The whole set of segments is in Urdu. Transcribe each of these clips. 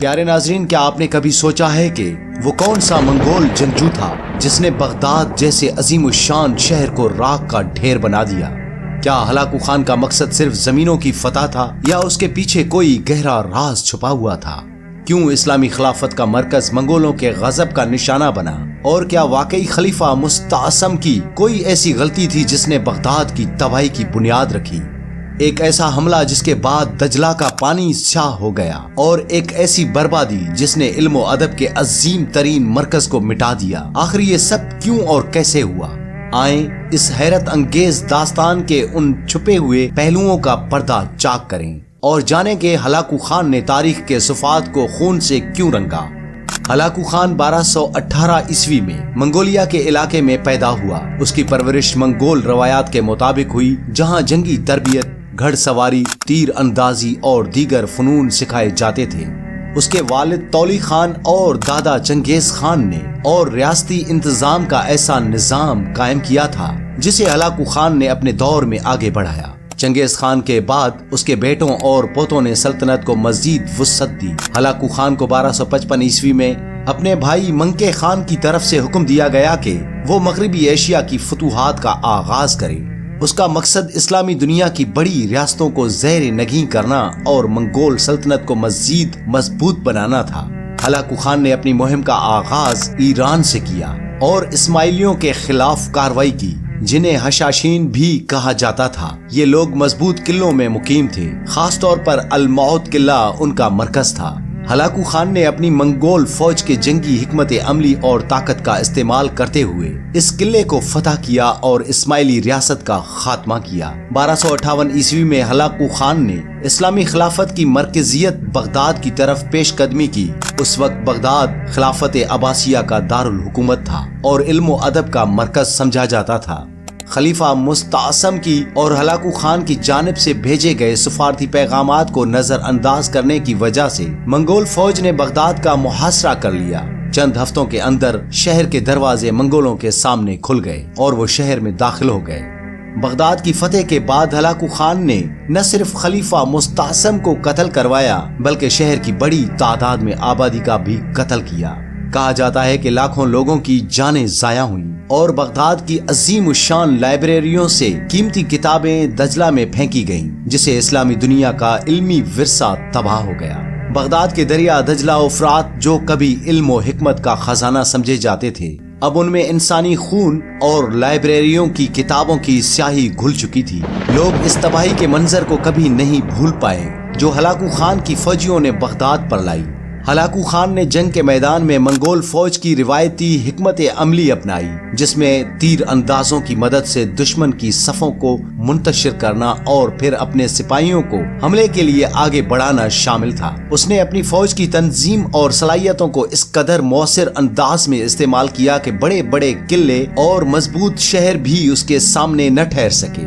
پیارے ناظرین، کیا آپ نے کبھی سوچا ہے کہ وہ کون سا منگول جنگجو تھا جس نے بغداد جیسے عظیم الشان شہر کو راکھ کا ڈھیر بنا دیا؟ کیا ہلاکو خان کا مقصد صرف زمینوں کی فتح تھا یا اس کے پیچھے کوئی گہرا راز چھپا ہوا تھا؟ کیوں اسلامی خلافت کا مرکز منگولوں کے غضب کا نشانہ بنا؟ اور کیا واقعی خلیفہ مستعصم کی کوئی ایسی غلطی تھی جس نے بغداد کی تباہی کی بنیاد رکھی؟ ایک ایسا حملہ جس کے بعد دجلہ کا پانی سیاہ ہو گیا، اور ایک ایسی بربادی جس نے علم و ادب کے عظیم ترین مرکز کو مٹا دیا۔ آخر یہ سب کیوں اور کیسے ہوا؟ آئیں اس حیرت انگیز داستان کے ان چھپے ہوئے پہلوؤں کا پردہ چاک کریں اور جانیں کہ ہلاکو خان نے تاریخ کے صفحات کو خون سے کیوں رنگا۔ ہلاکو خان 1218 عیسوی میں منگولیا کے علاقے میں پیدا ہوا۔ اس کی پرورش منگول روایات کے مطابق ہوئی، جہاں جنگی تربیت، گھڑ سواری، تیر اندازی اور دیگر فنون سکھائے جاتے تھے۔ اس کے والد تولی خان اور دادا چنگیز خان نے اور ریاستی انتظام کا ایسا نظام قائم کیا تھا جسے ہلاکو خان نے اپنے دور میں آگے بڑھایا۔ چنگیز خان کے بعد اس کے بیٹوں اور پوتوں نے سلطنت کو مزید وسعت دی۔ ہلاکو خان کو 1255 عیسوی میں اپنے بھائی منکے خان کی طرف سے حکم دیا گیا کہ وہ مغربی ایشیا کی فتوحات کا آغاز کرے۔ اس کا مقصد اسلامی دنیا کی بڑی ریاستوں کو زیر نگین کرنا اور منگول سلطنت کو مزید مضبوط بنانا تھا۔ ہلاکو خان نے اپنی مہم کا آغاز ایران سے کیا اور اسماعیلیوں کے خلاف کارروائی کی، جنہیں حشاشین بھی کہا جاتا تھا۔ یہ لوگ مضبوط قلعوں میں مقیم تھے، خاص طور پر الموت قلعہ ان کا مرکز تھا۔ ہلاکو خان نے اپنی منگول فوج کے جنگی حکمت عملی اور طاقت کا استعمال کرتے ہوئے اس قلعے کو فتح کیا اور اسماعیلی ریاست کا خاتمہ کیا۔ 1258 عیسوی میں ہلاکو خان نے اسلامی خلافت کی مرکزیت بغداد کی طرف پیش قدمی کی۔ اس وقت بغداد خلافت عباسیہ کا دارالحکومت تھا اور علم و ادب کا مرکز سمجھا جاتا تھا۔ خلیفہ مستعصم کی اور ہلاکو خان کی جانب سے بھیجے گئے سفارتی پیغامات کو نظر انداز کرنے کی وجہ سے منگول فوج نے بغداد کا محاصرہ کر لیا۔ چند ہفتوں کے اندر شہر کے دروازے منگولوں کے سامنے کھل گئے اور وہ شہر میں داخل ہو گئے۔ بغداد کی فتح کے بعد ہلاکو خان نے نہ صرف خلیفہ مستعصم کو قتل کروایا بلکہ شہر کی بڑی تعداد میں آبادی کا بھی قتل کیا۔ کہا جاتا ہے کہ لاکھوں لوگوں کی جانیں ضائع ہوئیں اور بغداد کی عظیم الشان لائبریریوں سے قیمتی کتابیں دجلہ میں پھینکی گئیں، جسے اسلامی دنیا کا علمی ورثہ تباہ ہو گیا۔ بغداد کے دریا دجلہ و فرات، جو کبھی علم و حکمت کا خزانہ سمجھے جاتے تھے، اب ان میں انسانی خون اور لائبریریوں کی کتابوں کی سیاہی گھل چکی تھی۔ لوگ اس تباہی کے منظر کو کبھی نہیں بھول پائے جو ہلاکو خان کی فوجیوں نے بغداد پر لائی۔ ہلاکو خان نے جنگ کے میدان میں منگول فوج کی روایتی حکمت عملی اپنائی، جس میں تیر اندازوں کی مدد سے دشمن کی صفوں کو منتشر کرنا اور پھر اپنے سپاہیوں کو حملے کے لیے آگے بڑھانا شامل تھا۔ اس نے اپنی فوج کی تنظیم اور صلاحیتوں کو اس قدر مؤثر انداز میں استعمال کیا کہ بڑے بڑے قلعے اور مضبوط شہر بھی اس کے سامنے نہ ٹھہر سکے۔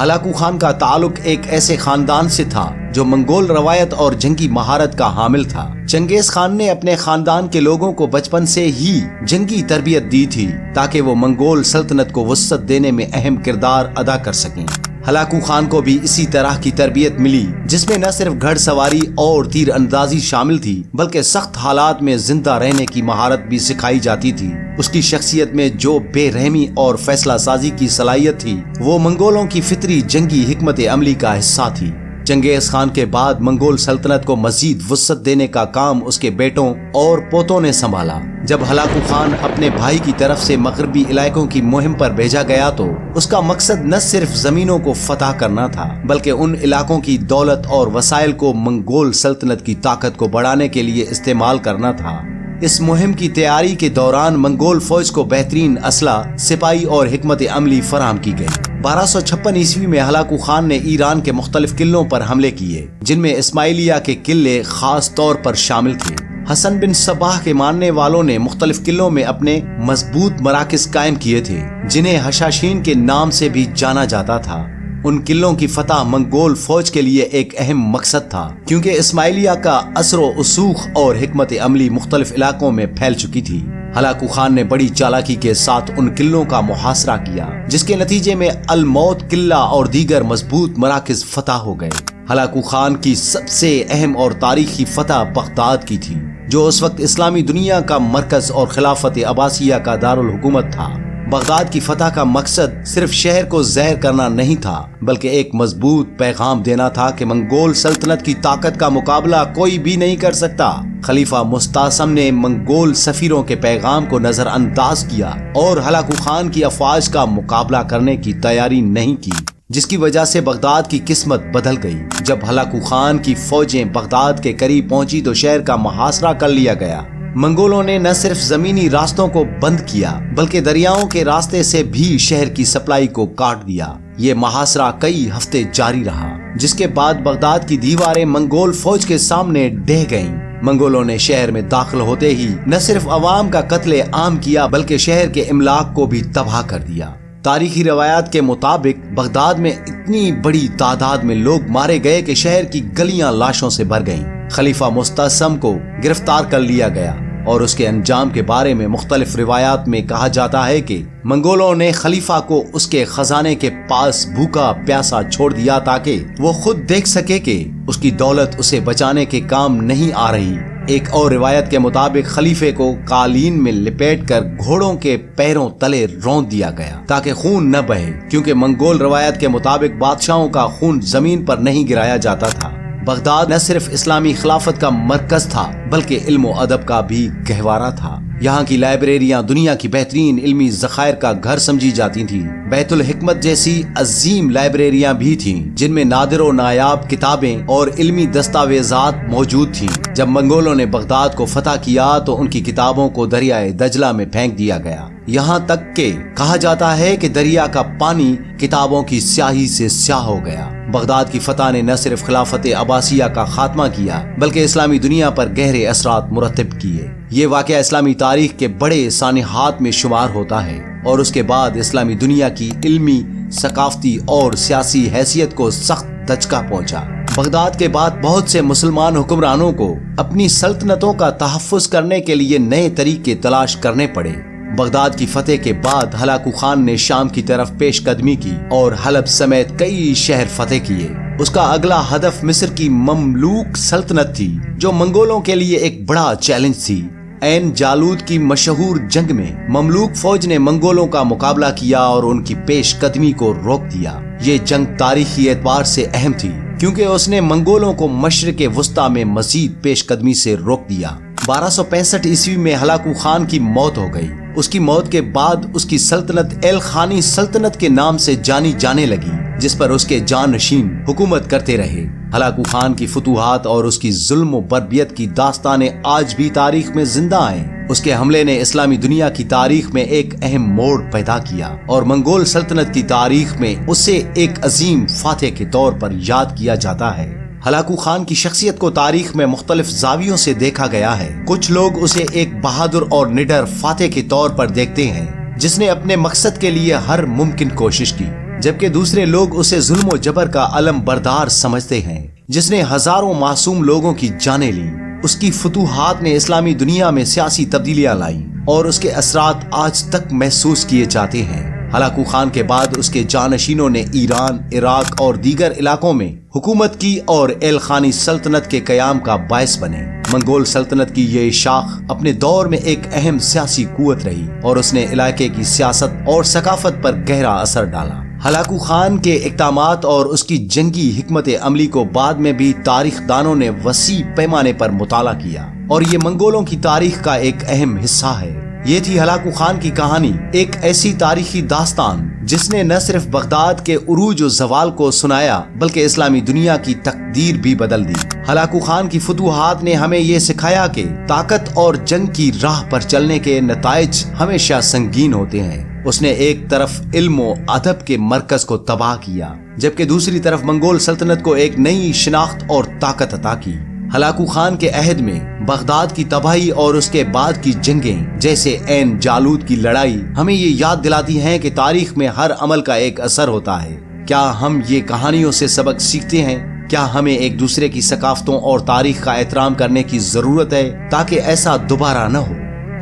ہلاکو خان کا تعلق ایک ایسے خاندان سے تھا جو منگول روایت اور جنگی مہارت کا حامل تھا۔ چنگیز خان نے اپنے خاندان کے لوگوں کو بچپن سے ہی جنگی تربیت دی تھی تاکہ وہ منگول سلطنت کو وسعت دینے میں اہم کردار ادا کر سکیں۔ ہلاکو خان کو بھی اسی طرح کی تربیت ملی، جس میں نہ صرف گھڑ سواری اور تیر اندازی شامل تھی بلکہ سخت حالات میں زندہ رہنے کی مہارت بھی سکھائی جاتی تھی۔ اس کی شخصیت میں جو بے رحمی اور فیصلہ سازی کی صلاحیت تھی، وہ منگولوں کی فطری جنگی حکمت عملی کا حصہ تھی۔ چنگیز خان کے بعد منگول سلطنت کو مزید وسعت دینے کا کام اس کے بیٹوں اور پوتوں نے سنبھالا۔ جب ہلاکو خان اپنے بھائی کی طرف سے مغربی علاقوں کی مہم پر بھیجا گیا تو اس کا مقصد نہ صرف زمینوں کو فتح کرنا تھا بلکہ ان علاقوں کی دولت اور وسائل کو منگول سلطنت کی طاقت کو بڑھانے کے لیے استعمال کرنا تھا۔ اس مہم کی تیاری کے دوران منگول فوج کو بہترین اسلحہ، سپاہی اور حکمت عملی فراہم کی گئی۔ 1256 عیسوی میں ہلاکو خان نے ایران کے مختلف قلعوں پر حملے کیے، جن میں اسماعیلیہ کے قلعے خاص طور پر شامل تھے۔ حسن بن صباح کے ماننے والوں نے مختلف قلعوں میں اپنے مضبوط مراکز قائم کیے تھے، جنہیں حشاشین کے نام سے بھی جانا جاتا تھا۔ ان قلعوں کی فتح منگول فوج کے لیے ایک اہم مقصد تھا، کیونکہ اسماعیلیہ کا اثر و رسوخ اور حکمت عملی مختلف علاقوں میں پھیل چکی تھی۔ ہلاکو خان نے بڑی چالاکی کے ساتھ ان قلعوں کا محاصرہ کیا، جس کے نتیجے میں الموت قلعہ اور دیگر مضبوط مراکز فتح ہو گئے۔ ہلاکو خان کی سب سے اہم اور تاریخی فتح بغداد کی تھی، جو اس وقت اسلامی دنیا کا مرکز اور خلافت عباسیہ کا دارالحکومت تھا۔ بغداد کی فتح کا مقصد صرف شہر کو زہر کرنا نہیں تھا، بلکہ ایک مضبوط پیغام دینا تھا کہ منگول سلطنت کی طاقت کا مقابلہ کوئی بھی نہیں کر سکتا۔ خلیفہ مستعصم نے منگول سفیروں کے پیغام کو نظر انداز کیا اور ہلاکو خان کی افواج کا مقابلہ کرنے کی تیاری نہیں کی، جس کی وجہ سے بغداد کی قسمت بدل گئی۔ جب ہلاکو خان کی فوجیں بغداد کے قریب پہنچی تو شہر کا محاصرہ کر لیا گیا۔ منگولوں نے نہ صرف زمینی راستوں کو بند کیا بلکہ دریاؤں کے راستے سے بھی شہر کی سپلائی کو کاٹ دیا۔ یہ محاصرہ کئی ہفتے جاری رہا، جس کے بعد بغداد کی دیواریں منگول فوج کے سامنے ڈہ گئیں۔ منگولوں نے شہر میں داخل ہوتے ہی نہ صرف عوام کا قتل عام کیا بلکہ شہر کے املاک کو بھی تباہ کر دیا۔ تاریخی روایات کے مطابق بغداد میں اتنی بڑی تعداد میں لوگ مارے گئے کہ شہر کی گلیاں لاشوں سے بھر گئیں۔ خلیفہ مستعصم کو گرفتار کر لیا گیا اور اس کے انجام کے بارے میں مختلف روایات میں کہا جاتا ہے کہ منگولوں نے خلیفہ کو اس کے خزانے کے پاس بھوکا پیاسا چھوڑ دیا تاکہ وہ خود دیکھ سکے کہ اس کی دولت اسے بچانے کے کام نہیں آ رہی۔ ایک اور روایت کے مطابق خلیفے کو قالین میں لپیٹ کر گھوڑوں کے پیروں تلے رونت دیا گیا تاکہ خون نہ بہے، کیونکہ منگول روایت کے مطابق بادشاہوں کا خون زمین پر نہیں گرایا جاتا تھا۔ بغداد نہ صرف اسلامی خلافت کا مرکز تھا بلکہ علم و ادب کا بھی گہوارہ تھا۔ یہاں کی لائبریریاں دنیا کی بہترین علمی ذخائر کا گھر سمجھی جاتی تھیں۔ بیت الحکمت جیسی عظیم لائبریریاں بھی تھیں جن میں نادر و نایاب کتابیں اور علمی دستاویزات موجود تھیں۔ جب منگولوں نے بغداد کو فتح کیا تو ان کی کتابوں کو دریائے دجلہ میں پھینک دیا گیا، یہاں تک کہ کہا جاتا ہے کہ دریا کا پانی کتابوں کی سیاہی سے سیاہ ہو گیا۔ بغداد کی فتح نے نہ صرف خلافت عباسیہ کا خاتمہ کیا بلکہ اسلامی دنیا پر گہرے اثرات مرتب کیے۔ یہ واقعہ اسلامی تاریخ کے بڑے سانحات میں شمار ہوتا ہے اور اس کے بعد اسلامی دنیا کی علمی، ثقافتی اور سیاسی حیثیت کو سخت دھچکا پہنچا۔ بغداد کے بعد بہت سے مسلمان حکمرانوں کو اپنی سلطنتوں کا تحفظ کرنے کے لیے نئے طریقے تلاش کرنے پڑے۔ بغداد کی فتح کے بعد ہلاکو خان نے شام کی طرف پیش قدمی کی اور حلب سمیت کئی شہر فتح کیے۔ اس کا اگلا ہدف مصر کی مملوک سلطنت تھی، جو منگولوں کے لیے ایک بڑا چیلنج تھی۔ عین جالود کی مشہور جنگ میں مملوک فوج نے منگولوں کا مقابلہ کیا اور ان کی پیش قدمی کو روک دیا۔ یہ جنگ تاریخی اعتبار سے اہم تھی کیونکہ اس نے منگولوں کو مشرق وسطی میں مزید پیش قدمی سے روک دیا۔ 1265 عیسوی میں ہلاکو خان کی موت ہو گئی۔ اس کی موت کے بعد اس کی سلطنت ایل خانی سلطنت کے نام سے جانی جانے لگی، جس پر اس کے جانشین حکومت کرتے رہے۔ ہلاکو خان کی فتوحات اور اس کی ظلم و بربریت کی داستانیں آج بھی تاریخ میں زندہ ہیں۔ اس کے حملے نے اسلامی دنیا کی تاریخ میں ایک اہم موڑ پیدا کیا اور منگول سلطنت کی تاریخ میں اسے ایک عظیم فاتح کے طور پر یاد کیا جاتا ہے۔ ہلاکو خان کی شخصیت کو تاریخ میں مختلف زاویوں سے دیکھا گیا ہے۔ کچھ لوگ اسے ایک بہادر اور نڈر فاتح کے طور پر دیکھتے ہیں جس نے اپنے مقصد کے لیے ہر ممکن کوشش کی، جبکہ دوسرے لوگ اسے ظلم و جبر کا علم بردار سمجھتے ہیں جس نے ہزاروں معصوم لوگوں کی جانیں لیں۔ اس کی فتوحات نے اسلامی دنیا میں سیاسی تبدیلیاں لائیں اور اس کے اثرات آج تک محسوس کیے جاتے ہیں۔ ہلاکو خان کے بعد اس کے جانشینوں نے ایران، عراق اور دیگر علاقوں میں حکومت کی اور ایل خانی سلطنت کے قیام کا باعث بنے۔ منگول سلطنت کی یہ شاخ اپنے دور میں ایک اہم سیاسی قوت رہی اور اس نے علاقے کی سیاست اور ثقافت پر گہرا اثر ڈالا۔ ہلاکو خان کے اقدامات اور اس کی جنگی حکمت عملی کو بعد میں بھی تاریخ دانوں نے وسیع پیمانے پر مطالعہ کیا اور یہ منگولوں کی تاریخ کا ایک اہم حصہ ہے۔ یہ تھی ہلاکو خان کی کہانی، ایک ایسی تاریخی داستان جس نے نہ صرف بغداد کے عروج و زوال کو سنایا بلکہ اسلامی دنیا کی تقدیر بھی بدل دی۔ ہلاکو خان کی فتوحات نے ہمیں یہ سکھایا کہ طاقت اور جنگ کی راہ پر چلنے کے نتائج ہمیشہ سنگین ہوتے ہیں۔ اس نے ایک طرف علم و ادب کے مرکز کو تباہ کیا جبکہ دوسری طرف منگول سلطنت کو ایک نئی شناخت اور طاقت عطا کی۔ ہلاکو خان کے عہد میں بغداد کی تباہی اور اس کے بعد کی جنگیں جیسے عین جالود کی لڑائی ہمیں یہ یاد دلاتی ہیں کہ تاریخ میں ہر عمل کا ایک اثر ہوتا ہے۔ کیا ہم یہ کہانیوں سے سبق سیکھتے ہیں؟ کیا ہمیں ایک دوسرے کی ثقافتوں اور تاریخ کا احترام کرنے کی ضرورت ہے تاکہ ایسا دوبارہ نہ ہو؟